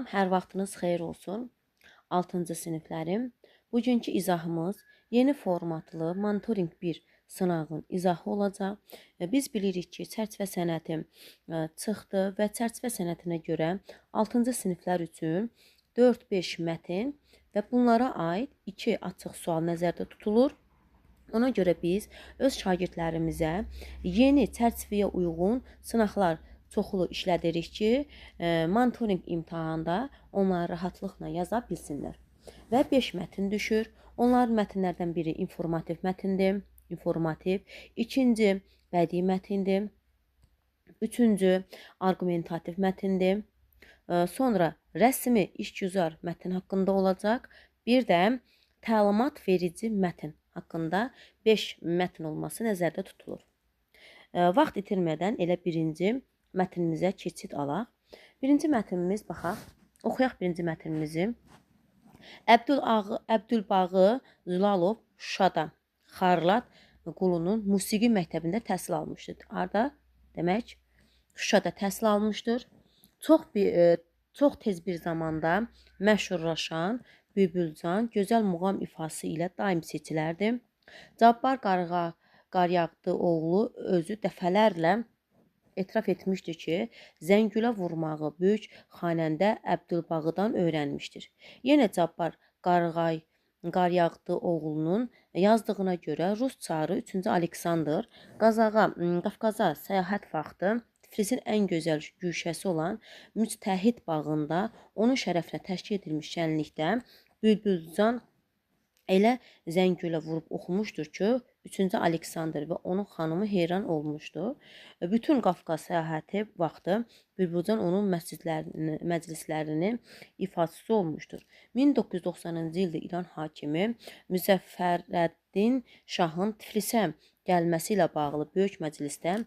Hər vaxtınız xeyir olsun. 6-cı siniflərim. Bugünkü izahımız yeni formatlı monitoring 1 sınağın izahı olacaq. Biz bilirik ki, çərçivə sənəti çıxdı və çərçivə sənətinə görə 6-cı siniflər üçün 4-5 mətn və bunlara aid 2 açıq sual nəzərdə tutulur. Ona görə biz öz şagirdlərimizə yeni çərçivəyə uyğun sınaqlar çoxlu işlədirik ki, monitoring imtahanda onlar rahatlıqla yaza bilsinlər. Və 5 mətn düşür. Onların mətnlərdən biri informativ mətndir, ikinci bədii mətndir, üçüncü arqumentativ mətndir, sonra rəsmi işgüzar mətn haqqında olacaq, bir də təlimat verici mətn haqqında 5 mətn olması nəzərdə tutulur. Vaxt itirmədən elə birinci mətnimizə keçid alaq. Birinci mətnimiz, baxaq, oxuyaq birinci mətnimizi. Əbdülbağı Zülalov Şuşada Xarlat Qulunun musiqi məktəbində təhsil almışdır. Arda demək, Şuşada təhsil almışdır. Çox tez bir zamanda məşhurlaşan Bülbülcan gözəl muğam ifası ilə daim seçilərdi. Cabbar Qaryağdı oğlu özü dəfələrlə etiraf etmişdir ki, zəngülə vurmağı böyük xanəndə Əbdülbağıdan öyrənmişdir. Yenə Cabbar Qaryağdı oğlunun yazdığına görə Rus çarı 3-cü Aleksandr Qafqaza səyahət vaxtı Tiflisin ən gözəl güşəsi olan Müctəhid bağında onun şərəfinə təşkil edilmiş şənlikdə Bülbülcan elə zəngülə vurub oxumuşdur ki, 3-cü Aleksandr və onun xanımı heyran olmuşdu. Bütün Qafqaz səyahəti vaxtı Bülbülcan onun məclislərinin ifaçısı olmuşdur. 1990-cı ildə İran hakimi Müzəffərəddin Şahın Tiflisə gəlməsi ilə bağlı böyük məclisdə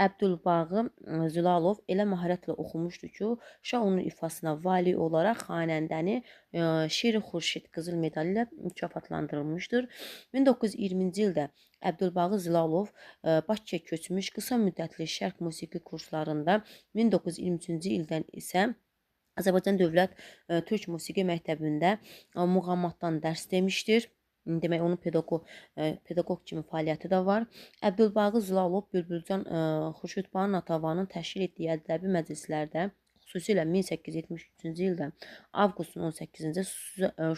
Əbdülbağı Zülalov elə məharətlə oxumuşdu ki, Şah onun ifasına vali olaraq xanəndəni Şir-i Xurşid qızıl medali ilə mükafatlandırılmışdır. 1920-ci ildə Əbdülbağı Zülalov Bakıya köçmüş, qısa müddətli şərq musiqi kurslarında 1923-cü ildən isə Azərbaycan Dövlət Türk Musiqi Məktəbində muğammatdan dərs demişdir. Demək, onun pedaqoq kimi fəaliyyəti də var. Əbdülbağı Zülalov Bülbülcan Xurşudbanu Natavanın təşkil etdiyi ədəbi məclislərdə, xüsusilə 1873-cü ildə avqustun 18-ci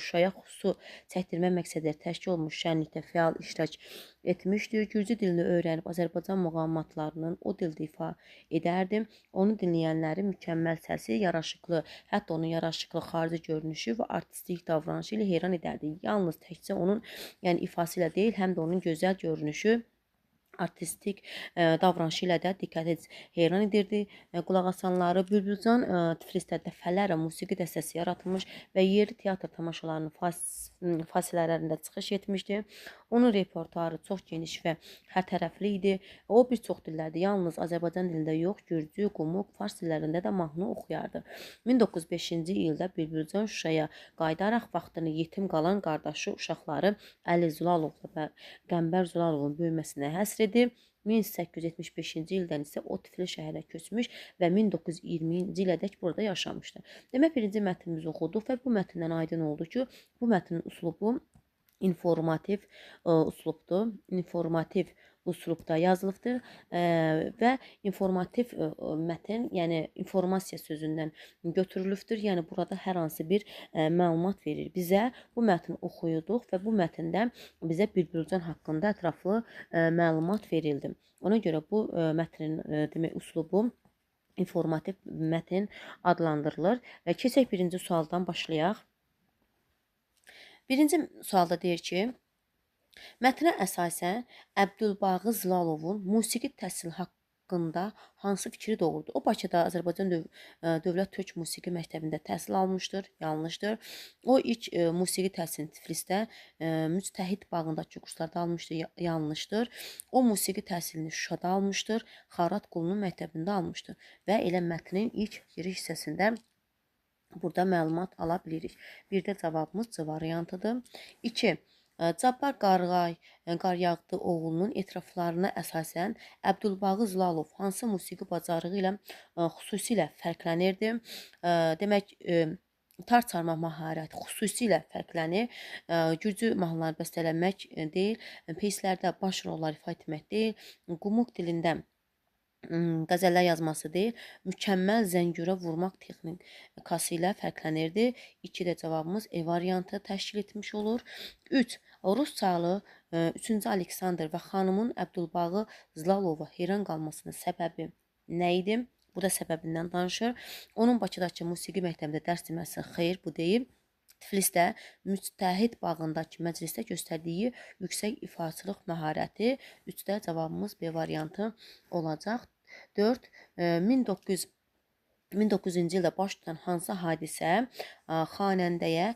Şuşaya su çəkdirmə məqsədilə təşkil olunmuş şənlikdə fəal iştirak etmişdir. Gürcü dilini öyrənib Azərbaycan muğammatlarının o dildə ifa edərdi. Onu dinləyənləri mükəmməl səsi, yaraşıqlı, hətta onun yaraşıqlı xarici görünüşü və artistik davranışı ilə heyran edərdi. Yalnız təkcə onun ifası ilə deyil, həm də onun gözəl görünüşü, artistik davranışı ilə də diqqət heyran edirdi. Qulaq asanları Bülbülcan Tiflisdə dəfələrlə musiqi dəstəsi yaratılmış və yerli teatr tamaşalarının fasilələrində çıxış etmişdi. Onun repertuarı çox geniş və hərtərəfli idi. O bir çox dillərdə, yalnız Azərbaycan dilində yox, Gürcü, Qumuq, Fars dillərində də mahnı oxuyardı. 1905-ci ildə Bülbülcan Şuşaya qayıdaraq vaxtını yetim qalan qardaşı uşaqları Əli Zülalovla və Qəmbər Zülalovun böyüməsinə həsr edib. 1875-ci ildən isə o Tiflis şəhərə köçmüş və 1920-ci ilədək burada yaşamışdı. Demək, birinci mətnimizi oxuduq və bu mətndən aydın oldu ki, bu mətnin üslubu informativ üslubdur. İnformativ üslubda yazılıbdır və informativ mətn, yəni informasiya sözündən götürülübdür. Yəni burada hər hansı bir məlumat verir bizə. Bu mətni oxuyuduq və bu mətndə bizə Bülbülcan haqqında ətraflı məlumat verildi. Ona görə bu mətnin demək üslubu informativ mətn adlandırılır. Keçək birinci sualdan başlayaq. Birinci sualda deyir ki, mətnə əsasən Əbdülbağı Zülalovun musiqi təhsili haqqında hansı fikri doğrudur? O, Bakıda Azərbaycan Dövlət Türk Musiqi Məktəbində təhsil almışdır, yanlışdır. O, ilk musiqi təhsilini Tiflisdə Müctəhid bağındakı kurslarda almışdır, yanlışdır. O, musiqi təhsilini Şuşada almışdır, Xarrat Qulunun məktəbində almışdır və elə mətnin ilk giriş hissəsində burada məlumat ala bilirik. Bir də cavabımız C variantıdır. 2. Cabbar Qarğay, Qaryağdı oğlunun etiraflarına əsasən Əbdülbağı Zılalov hansı musiqi bacarığı ilə xüsusilə fərqlənirdi? Demək, tar çalmaq məharəti xüsusilə fərqlənir. Gürcü mahnıları bəstələmək deyil, pyeslərdə baş rollar ifa etmək deyil, qumluq dilində qəzəllər yazması deyil, mükəmməl zəngürə vurmaq texnikası ilə fərqlənirdi. 2 də cavabımız E variantı təşkil etmiş olur. 3. Rus çalı 3-cü Aleksandr və xanımın Əbdülbağı Zılalova heyran qalmasının səbəbi nə idi? Bu da səbəbindən danışır. Onun Bakıdakı musiqi məktəbində dərs deməsi xeyr, bu deyil. Tiflisdə Müttəhid bağındakı məclisdə göstərdiyi yüksək ifaçılıq məharəti. 3-də cavabımız B variantı olacaq. 4. 1900-cu ildə baş tutan hansı hadisə xanəndəyə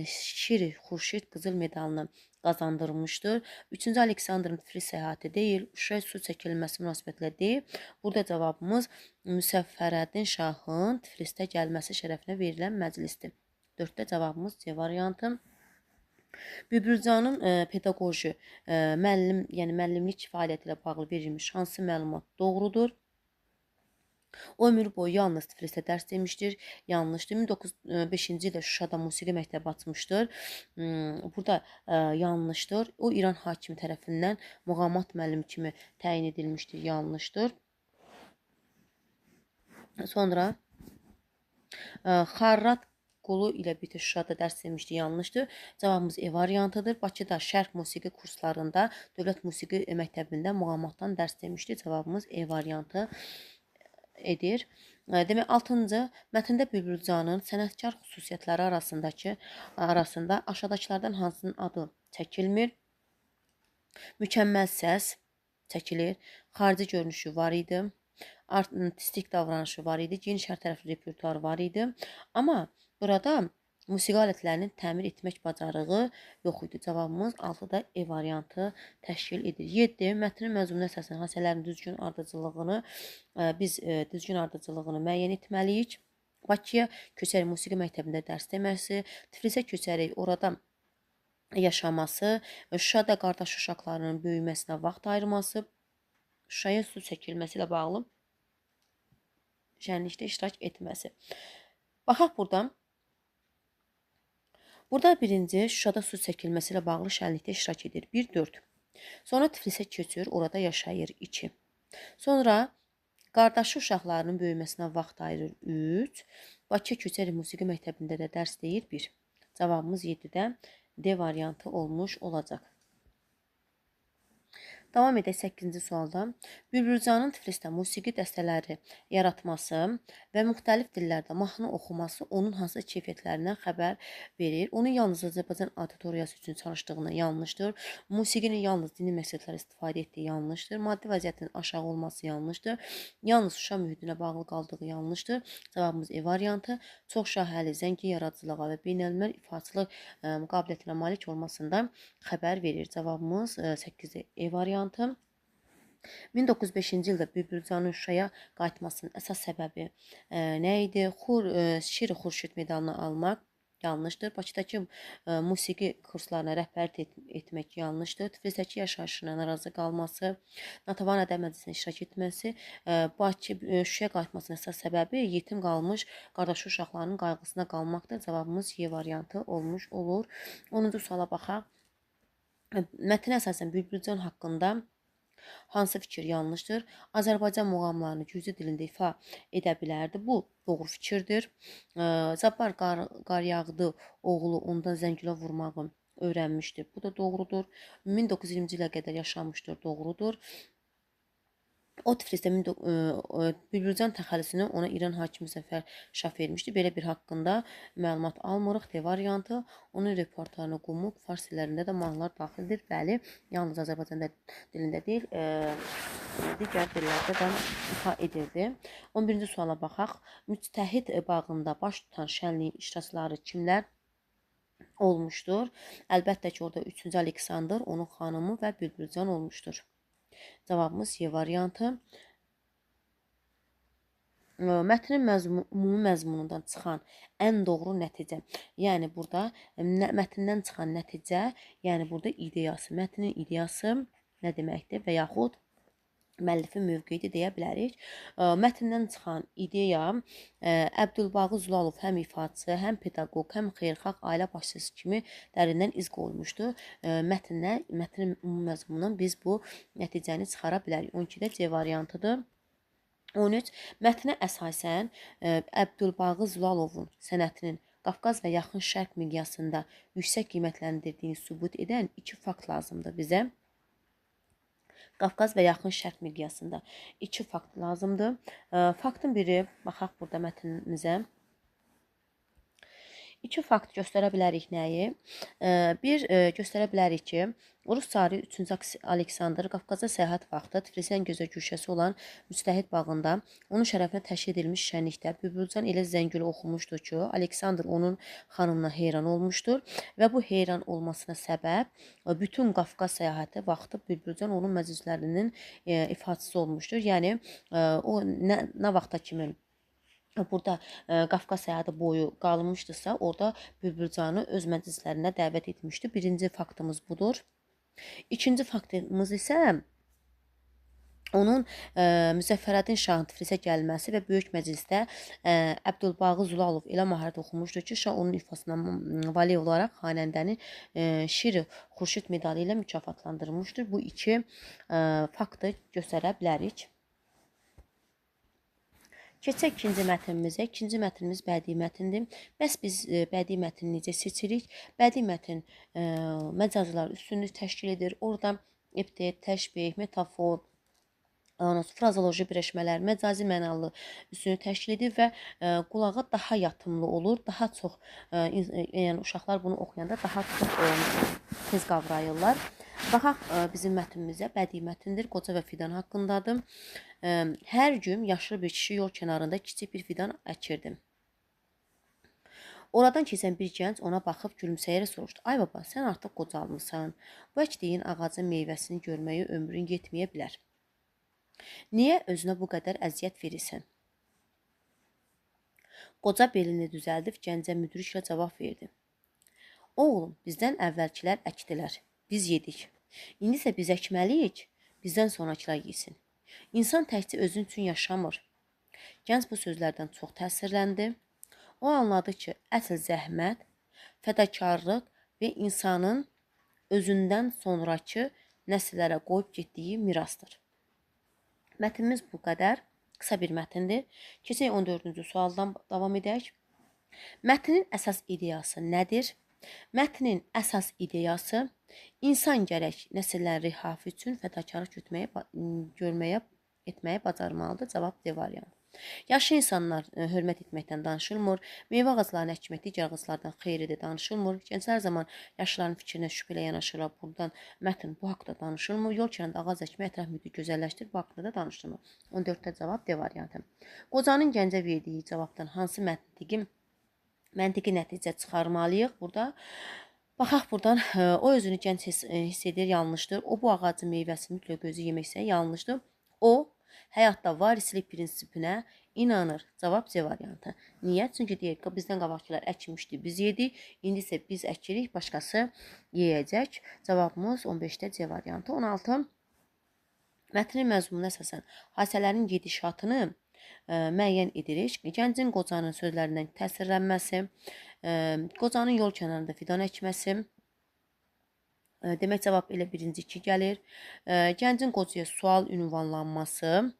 Şiri Xurşid qızıl medalını qazandırmışdır? 3-cü Aleksandrın Tiflis səyahəti deyil, Şuşaya su çəkilməsi münasibətilə deyil. Burada cavabımız Müsəffərəddin Şahın Tiflisdə gəlməsi şərəfinə verilən məclisdir. 4-də cavabımız C variantı. Bülbülcanın pedaqoji, müəllim, yəni müəllimlik fəaliyyəti ilə bağlı verilmiş hansı məlumat doğrudur? O ömür boyu yalnız Tiflisdə dərs demişdir. Yanlışdır. 1905-ci ildə Şuşada musiqi məktəbi açmışdır. Burada yanlışdır. O İran hakimi tərəfindən muğamat müəllimi kimi təyin edilmişdir. Yanlışdır. Sonra Xarrat Qulu ilə birlikdə Şuşada dərs demişdi, yanlışdır. Cavabımız E variantıdır. Bakıda şərq musiqi kurslarında Dövlət Musiqi Məktəbində muğamatdan dərs demişdi. Cavabımız E variantı edir. Demək, 6-cı mətndə Bülbülcanın sənətkar xüsusiyyətləri arasında aşağıdakılardan hansının adı çəkilmir? Mükəmməl səs çəkilir. Xarici görünüşü var idi. Artistik davranışı var idi. Geniş hər tərəfli repertuar var idi. Amma burada musiqi alətlərinin təmir etmək bacarığı yox idi. Cavabımız 6-da E variantı təşkil edir. 7. Mətnin məzmununa əsasən hadisələrin düzgün ardıcıllığını düzgün ardıcıllığını müəyyən etməliyik. Bakıya köçərək musiqi məktəbində dərs deməsi, Tiflisə köçərək orada yaşaması, Şuşada qardaş uşaqlarının böyüməsinə vaxt ayırması, Şuşaya su çəkilməsi ilə bağlı şənlikdə iştirak etməsi. Baxaq buradan. Burada birinci Şuşada su çəkilməsi ilə bağlı şənlikdə iştirak edir. 1-4. Sonra Tiflisə köçür, orada yaşayır. 2. Sonra qardaşı uşaqlarının böyüməsinə vaxt ayırır. 3. Bakıya köçərək musiqi məktəbində də dərs deyir. 1. Cavabımız 7-də D variantı olmuş olacaq. Davam edək 8-ci sualdan. Bülbülcanın Tiflisdə musiqi dəstələri yaratması və müxtəlif dillərdə mahnı oxuması onun hansı keyfiyyətlərindən xəbər verir? Onun yalnız Azərbaycan auditoriyası üçün çalışdığını yanlışdır. Musiqinin yalnız dini məqsədlərə istifadə etdiyi yanlışdır. Maddi vəziyyətin aşağı olması yanlışdır. Yalnız Şuşa mühitinə bağlı qaldığı yanlışdır. Cavabımız E variantı. Çox şaxəli, zəngin yaradıcılığa və beynəlmiləl ifaçılıq qabiliyyətinə malik olmasından xəbər verir. Cavabımız 8-də E variantı. 1905-ci ildə Bülbülcanın Şuşaya qayıtmasının əsas səbəbi nə idi? Şiri Xurşid medalını almaq yanlışdır. Bakıdakı musiqi kurslarına rəhbərlik etmək yanlışdır. Tiflisdəki yaşayışına narazı qalması, Natəvan ədəb məclisində iştirak etməsi, Şuşaya qayıtmasının əsas səbəbi yetim qalmış qardaşı uşaqlarının qayğısına qalmaqdır. Cavabımız Y variantı olmuş olur. 10-cu suala baxaq. Mətnə əsasən Bülbülcan haqqında hansı fikir yanlışdır? Azərbaycan muğamlarını gürcü dilində ifa edə bilərdi. Bu doğru fikirdir. Cabbar Qaryağdı oğlu ondan zəngülə vurmağı öyrənmişdir. Bu da doğrudur. 1920-ci ilə qədər yaşamışdır. Doğrudur. O Tiflisdə Bülbülcan təxəllisini ona İran hakimi Zəfər Şah vermişdi. Belə bir haqqında məlumat almırıq. D variantı. Onun repertuarına qumluq, fars dillərində də mahnılar daxildir. Bəli, yalnız Azərbaycan dilində deyil, digər dillərdə də ifa edirdi. 11-ci suala baxaq. Müttəhid bağında baş tutan şənliyin iştirakçıları kimlər olmuşdur? Əlbəttə ki, orada 3-cü Aleksandr, onun xanımı və Bülbülcan olmuşdur. Cavabımız Y variantı. mətnin ümumi məzmunundan çıxan ən doğru nəticə. Yəni burada mətndən çıxan nəticə, yəni burada ideyası, mətnin ideyası nə deməkdir və yaxud müəllifin mövqeyi deyə bilərik. Mətndən çıxan ideya Əbdülbaqı Zülalov həm ifaçı, həm pedaqoq, həm xeyirxah ailə başçısı kimi dərindən iz qoymuşdur. Mətnin ümumi məzmunundan biz bu nəticəni çıxara bilərik. 12-də C variantıdır. 13. Mətnə əsasən Əbdülbaqı Zülalovun sənətinin Qafqaz və Yaxın Şərq miqyasında yüksək qiymətləndirdiyini sübut edən 2 fakt lazımdır bizə. Qafqaz və Yaxın Şərq miqyasında 2 fakt lazımdır. Faktın biri, baxaq burada mətnimizə. 2 fakt göstərə bilərik nəyi? Bir, göstərə bilərik ki, Rus Çarı 3-cü Aleksandr Qafqaza səyahət vaxtı Tiflisin gözə güşəsi olan Müstəhid bağında onun şərəfinə təşkil edilmiş şənlikdə Bülbülcan elə zəngülü oxumuşdur ki, Aleksandr onun xanımına heyran olmuşdur və bu heyran olmasına səbəb bütün Qafqaz səyahəti vaxtı Bülbülcan onun məclislərinin ifaçısı olmuşdur. Yəni, o nə vaxta kimi burada Qafqaz səyahəti boyu qalmışdısa, orada Bülbülcanı öz məclislərinə dəvət etmişdi. Birinci faktımız budur. İkinci faktımız isə onun Müzəffərəddin Şahın Tiflisə gəlməsi və böyük məclisdə Əbdülbaqı Zülalov elə məharət oxumuşdur ki, Şah onun ifasından vali olaraq xanəndəni Şiri Xurşid medalı ilə mükafatlandırmışdır. Bu 2 faktı göstərə bilərik. Keçək ikinci mətnimizə. İkinci mətnimiz bədii mətindir. Bəs biz bədii mətni necə seçirik? Bədii mətn məcazlar üstünlük təşkil edir. Orada epitet, təşbih, metafor, frazoloji birləşmələr, məcazi mənalı üstünlük təşkil edir və qulağa daha yatımlı olur. Daha çox, yəni uşaqlar bunu oxuyanda daha çox tez qavrayırlar. Baxaq bizim mətnimizə. Bədii mətindir. Qoca və fidan haqqındadır. Hər gün yaşlı bir kişi yol kənarında kiçik bir fidan əkirdi. Oradan keçən bir gənc ona baxıb gülümsəyərək soruşdu. Ay baba, sən artıq qocalmısan. Bu əkdiyin ağacın meyvəsini görməyə ömrün yetməyə bilər. Niyə özünə bu qədər əziyyət verirsən? Qoca belini düzəldib gəncə müdriklə cavab verdi. Oğlum, bizdən əvvəlkilər əkdilər. Biz yedik. İndi isə biz əkməliyik, bizdən sonrakılar yesin. İnsan təkcə özün üçün yaşamır. Gənc bu sözlərdən çox təsirləndi. O anladı ki, əsl zəhmət, fədakarlıq və insanın özündən sonrakı nəsillərə qoyub getdiyi mirasdır. Mətnimiz bu qədər. Qısa bir mətindir. Keçək 14-cü sualdan davam edək. Mətnin əsas ideyası nədir? Mətnin əsas ideyası insan gərək nəsillərin rihafı üçün fədakarlıq etməyə bacarmalıdır. Cavab D variantı. Yaşlı insanlar hörmət etməkdən danışılmır. Meyvə ağaclarını əkmək digər ağaclardan xeyridir danışılmır. Gənclər zaman yaşlıların fikrinə şübhə ilə yanaşırlar. Buradan mətn bu haqda danışılmır. Yol kənarında ağac əkmək ətraf mühiti gözəlləşdirir. Bu haqda da danışılmır. 14-də cavab D variantı. Qocanın gəncə verdiyi cavabdan hansı məntiqi nəticə çıxarmalıyıq burada? Baxaq buradan, o özünü gənc hiss edir, yanlışdır. O bu ağacın meyvəsini mütləq özü yemək istəyir, yanlışdır. O, həyatda varislik prinsipinə inanır. Cavab C variantı. Niyə? Çünki deyək ki, bizdən qabaqçılar əkmişdi, biz yedik. İndi isə biz əkirik, başqası yeyəcək. Cavabımız 15-də C variantı. 16. Mətnin məzmununa əsasən hadisələrin gedişatını müəyyən edirik. Gəncin qocanın sözlərindən təsirlənməsi, qocanın yol kənarında fidan əkməsi, demək cavab elə birinci 2 gəlir. Gəncin qocaya sual ünvanlanması,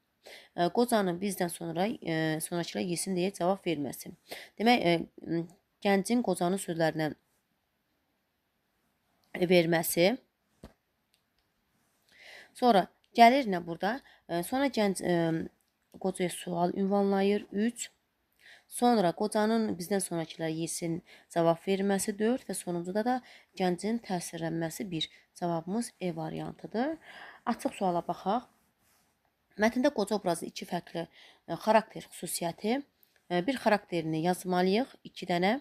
qocanın bizdən sonrakılar yesin deyə cavab verməsi. Demək, gəncin qocanın sözlərindən verməsi. Sonra gəlir nə burada? Sonra gənc qocaya sual ünvanlayır 3. Sonra qocanın bizdən sonrakılar yesin cavab verməsi 4 və sonuncuda da gəncin təsirlənməsi 1. Cavabımız E variantıdır. Açıq suala baxaq. Mətndə qoca obrazı 2 fərqli xarakter xüsusiyyəti, bir xarakterini yazmalıyıq 2 dənə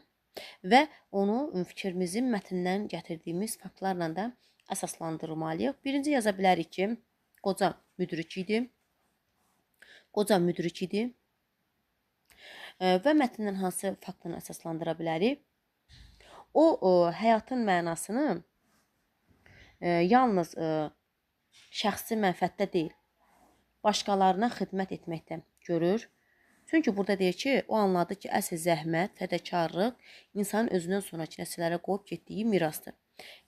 və onu fikrimizi mətndən gətirdiyimiz faktlarla da əsaslandırmalıyıq. Birinci yaza bilərik ki, qoca müdrik idi. Qoca müdrik idi. Və mətndən hansı faktını əsaslandıra bilərik? O, həyatın mənasını yalnız şəxsi mənfəətdə deyil, başqalarına xidmət etməkdə görür. Çünki burada deyir ki, o anladı ki, əsl zəhmət, fədəkarlıq insanın özündən sonraki nəsillərə qoyub getdiyi mirasdır.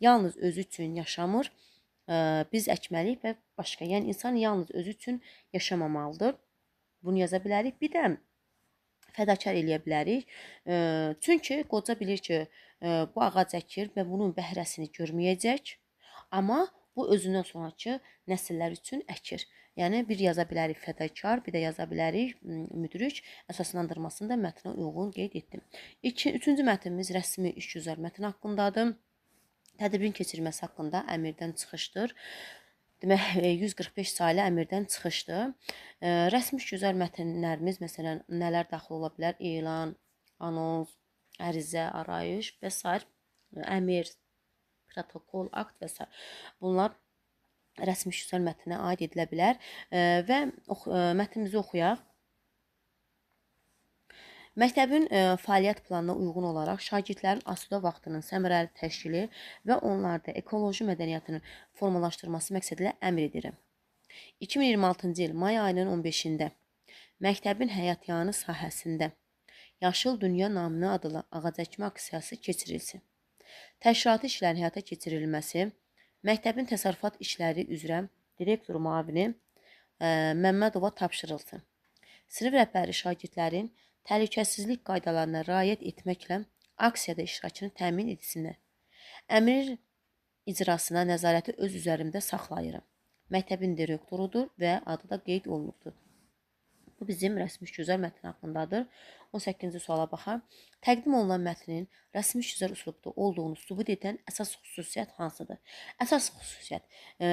Yalnız özü üçün yaşamır, biz əkməliyik və başqa. Yəni, insan yalnız özü üçün yaşamamalıdır. Bunu yaza bilərik. Bir də fədakar eləyə bilərik. Çünki qoca bilir ki, bu ağac əkir və bunun bəhrəsini görməyəcək. Amma bu özündən sonraki nəsillər üçün əkir. Yəni, bir yaza bilərik fədakar, bir də yaza bilərik müdrik. Əsaslandırmasını da mətnə uyğun qeyd etdim. Üçüncü mətnimiz rəsmi işgüzar mətn haqqındadır. Tədbirin keçirilməsi haqqında əmirdən çıxışdır. Demək, 145 saylı əmirdən çıxışdır. Rəsmi işgüzar mətnlərimiz, məsələn, nələr daxil ola bilər? Elan, anons, ərizə, arayış və s. əmir, protokol, akt və s. Bunlar rəsmi işgüzar mətninə aid edilə bilər və mətnimizi oxuyaq. Məktəbin fəaliyyət planına uyğun olaraq şagirdlərin asudə vaxtının səmərəli təşkili və onlarda ekoloji mədəniyyətinin formalaşdırılması məqsədilə əmr edirəm. 2026-cı il may ayının 15-də məktəbin həyatyanı sahəsində Yaşıl Dünya naminə adlı ağac əkmə aksiyası keçirilsin. Təşkilatı işlərin həyata keçirilməsi məktəbin təsərrüfat işləri üzrə direktor müavini Məmmədova tapşırılsın. Sinif rəhbəri şagirdlərin təhlükəsizlik qaydalarına riayət etməklə aksiyada iştirakını təmin etsinlər. Əmr icrasına nəzarəti öz üzərimdə saxlayıram. Məktəbin direktorudur və adı da qeyd olunubdur. Bu bizim rəsmi işgüzar mətn haqqındadır. 18-ci suala baxaq. Təqdim olunan mətnin rəsmi işgüzar üslubda olduğunu sübut edən əsas xüsusiyyət hansıdır? Əsas xüsusiyyət.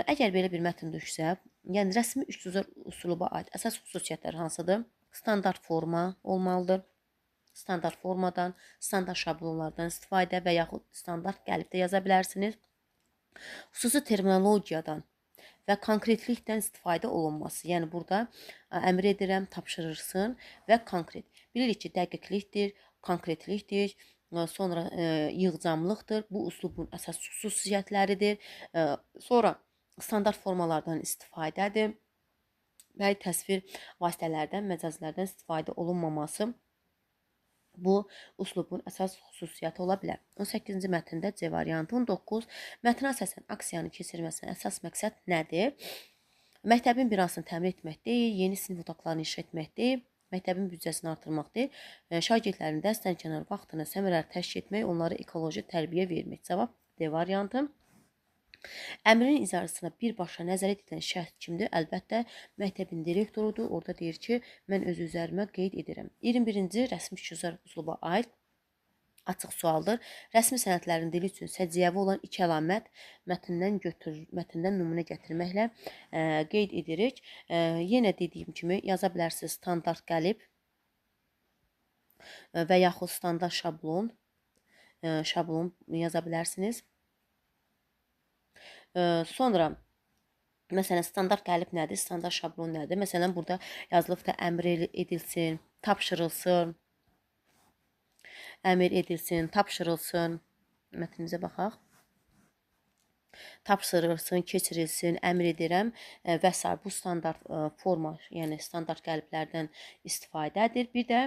Əgər belə bir mətn düşsə, yəni rəsmi işgüzar üsluba aid əsas xüsusiyyətlər hansıdır? Standart forma olmalıdır. Standart formadan, standart şablonlardan istifadə və yaxud standart qəlibdə yaza bilərsiniz. Xüsusi terminologiyadan və konkretlikdən istifadə olunması. Yəni, burada əmr edirəm, tapşırırsın və konkret. Bilirik ki, dəqiqlikdir, konkretlikdir, sonra yığcamlıqdır. Bu üslubun əsas xüsusiyyətləridir. Sonra standart formalardan istifadədir və təsvir vasitələrdən, məcazlərdən istifadə olunmaması bu üslubun əsas xüsusiyyəti ola bilər. 18-ci mətndə C variantı. 19. Mətnə əsasən aksiyanın keçirilməsinin əsas məqsəd nədir? Məktəbin binasını təmir etmək deyil, yeni sinif otaqlarını inşa etmək deyil, məktəbin büdcəsini artırmaq deyil, şagirdlərin dərsdən kənar vaxtını səmərəli təşkil etmək, onlara ekoloji tərbiyə vermək. Cavab D variantı. Əmrin icrasına birbaşa nəzarət edən şəxs kimdir? Əlbəttə, məktəbin direktorudur. Orada deyir ki, mən öz üzərimə qeyd edirəm. 21-ci rəsmi işgüzar üsluba aid açıq sualdır. Rəsmi sənədlərin dili üçün səciyyəvi olan iki əlamət mətndən nümunə gətirməklə qeyd edirik. Yenə dediyim kimi yaza bilərsiniz standart qəlib və yaxud standart şablon yaza bilərsiniz. Sonra məsələn standart qəlib nədir? Standart şablon nədir? Məsələn burada yazılıbdır əmr edilsin, tapşırılsın. Əmr edilsin, tapşırılsın. Mətnimizə baxaq. Tapşırılsın, keçirilsin, əmr edirəm və s. Bu standart forma, yəni standart qəliblərdən istifadədir. Bir də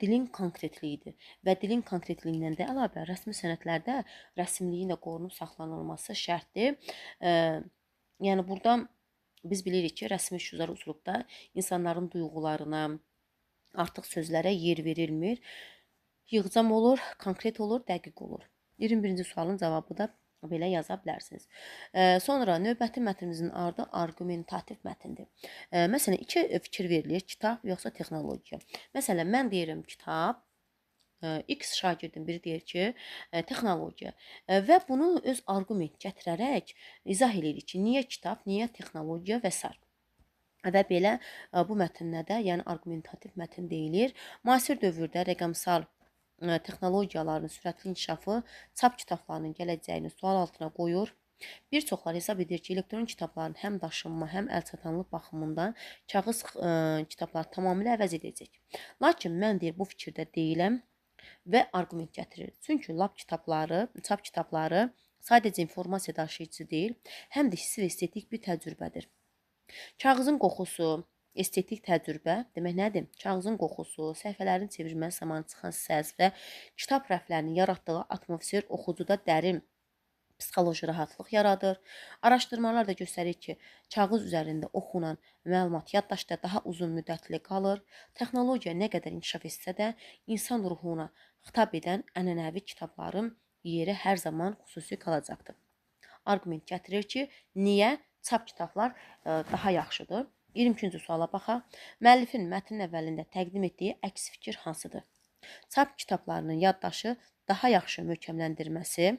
dilin konkretliyidir. Və dilin konkretliyindən də əlavə rəsmi sənədlərdə rəsmliyin də qorunub saxlanılması şərtdir. Yəni burada biz bilirik ki, rəsmi işgüzar üslubda insanların duyğularına, artıq sözlərə yer verilmir. Yığcam olur, konkret olur, dəqiq olur. 21-ci sualın cavabı da belə yaza bilərsiniz. Sonra növbəti mətnimizin ardı argumentativ mətndir. Məsələn, iki fikir verilir, kitab yoxsa texnologiya. Məsələn, mən deyirəm kitab, X şagirdin biri deyir ki, texnologiya və bunu öz argument gətirərək izah edirik ki, niyə kitab, niyə texnologiya və s. Və belə bu mətndə də, yəni argumentativ mətn deyilir. Müasir dövrdə rəqəmsal texnologiyaların sürətli inkişafı çap kitablarının gələcəyini sual altına qoyur. Bir çoxları hesab edir ki, elektron kitabların həm daşınma, həm əlçatanlıq baxımından kağız kitabları tamamilə əvəz edəcək. Lakin mən deyir, bu fikirdə deyiləm və arqument gətirir. Çünki çap kitabları sadəcə informasiya daşıyıcısı deyil, həm də hissi və estetik bir təcrübədir. Kağızın qoxusu, estetik təcrübə demək nədir? Kağızın qoxusu, səhifələrin çevrilməsi zamanı çıxan səs və kitab rəflərinin yaratdığı atmosfer oxucuda dərin psixoloji rahatlıq yaradır. Araşdırmalar da göstərir ki, kağız üzərində oxunan məlumat yaddaşda daha uzun müddətli qalır. Texnologiya nə qədər inkişaf etsə də, insan ruhuna xitab edən ənənəvi kitabların yeri hər zaman xüsusi qalacaqdır. Arqument gətirir ki, niyə çap kitablar daha yaxşıdır? 22-ci suala baxaq. Müəllifin mətnin əvvəlində təqdim etdiyi əks fikir hansıdır? Çap kitablarının yaddaşı daha yaxşı möhkəmləndirməsi,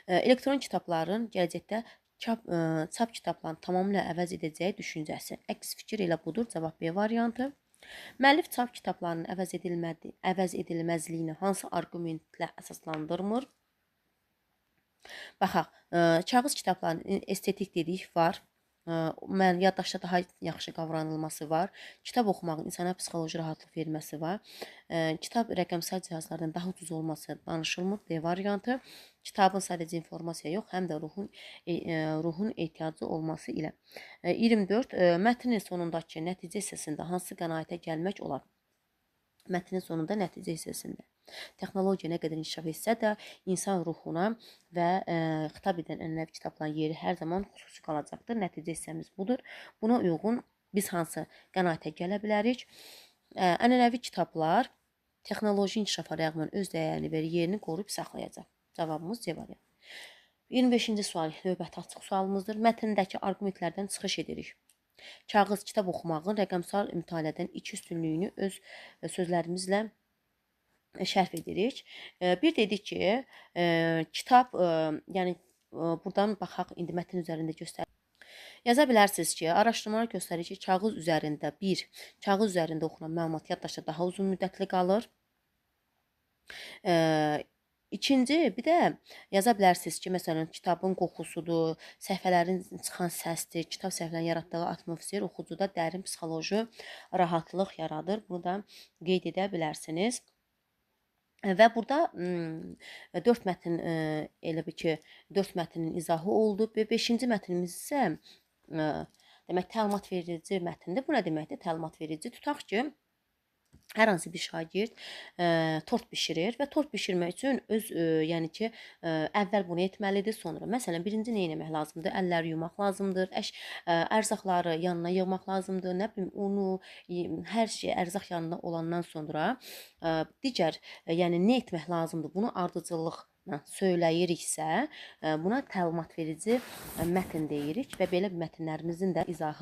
elektron kitabların gələcəkdə çap kitablarını tamamilə əvəz edəcəyi düşüncəsi. Əks fikir elə budur. Cavab B variantı. Müəllif çap kitablarının əvəz edilməzliyini hansı arqumentlə əsaslandırmır? Baxaq, kağız kitablarının estetik dedik var. Yaddaşda daha yaxşı qavranılması var. Kitab oxumağın insana psixoloji rahatlıq verməsi var. Kitab rəqəmsal cihazlardan daha ucuz olması danışılmır. D variantı. Kitabın sadəcə informasiya yox, həm də ruhun ehtiyacı olması ilə. 24. Mətnin sonundakı nəticə hissəsində hansı qənaətə gəlmək olar? Mətnin sonunda nəticə hissəsində. Texnologiya nə qədər inkişaf etsə də, insan ruhuna və xitab edən ənənəvi kitabların yeri hər zaman xüsusi qalacaqdır. Nəticə hissəmiz budur. Buna uyğun biz hansı qənaətə gələ bilərik? Ənənəvi kitablar texnoloji inkişafa rəğmən öz dəyərini və yerini qoruyub saxlayacaq. Cavabımız C variantı. 25-ci sual növbəti açıq sualımızdır. Mətndəki arqumentlərdən çıxış edirik. Kağız kitab oxumağın rəqəmsal mütaliədən iki üstünlüyünü öz sözlərimizlə şərh edirik. Bir dedik ki, kitab, yəni buradan baxaq, indi mətn üzərində göstərir. Yaza bilərsiniz ki, araşdırmalar göstərir ki, kağız üzərində oxunan məlumat yaddaşda daha uzun müddətli qalır. İkinci, bir də yaza bilərsiniz ki, məsələn, kitabın qoxusudur, səhifələrin çıxan səsdir, kitab səhifələrinin yaratdığı atmosfer oxucuda dərin psixoloji rahatlıq yaradır. Bunu da qeyd edə bilərsiniz. Və burada 4 mətn elə bir ki, 4 mətnin izahı oldu. Və 5-ci mətnimiz isə demək təlimat verici mətndir. Bu nə deməkdir? Təlimat verici. Tutaq ki, hər hansı bir şagird tort bişirir və tort bişirmək üçün yəni ki, əvvəl bunu etməlidir, sonra. Məsələn, birinci nə etmək lazımdır? Əlləri yumaq lazımdır, ərzaqları yanına yığmaq lazımdır, nə bilim, unu, hər şey ərzaq yanında olandan sonra digər, yəni nə etmək lazımdır? Bunu ardıcıllıqla söyləyiriksə, buna təlimat verici mətn deyirik və belə mətnlərimizin də izahı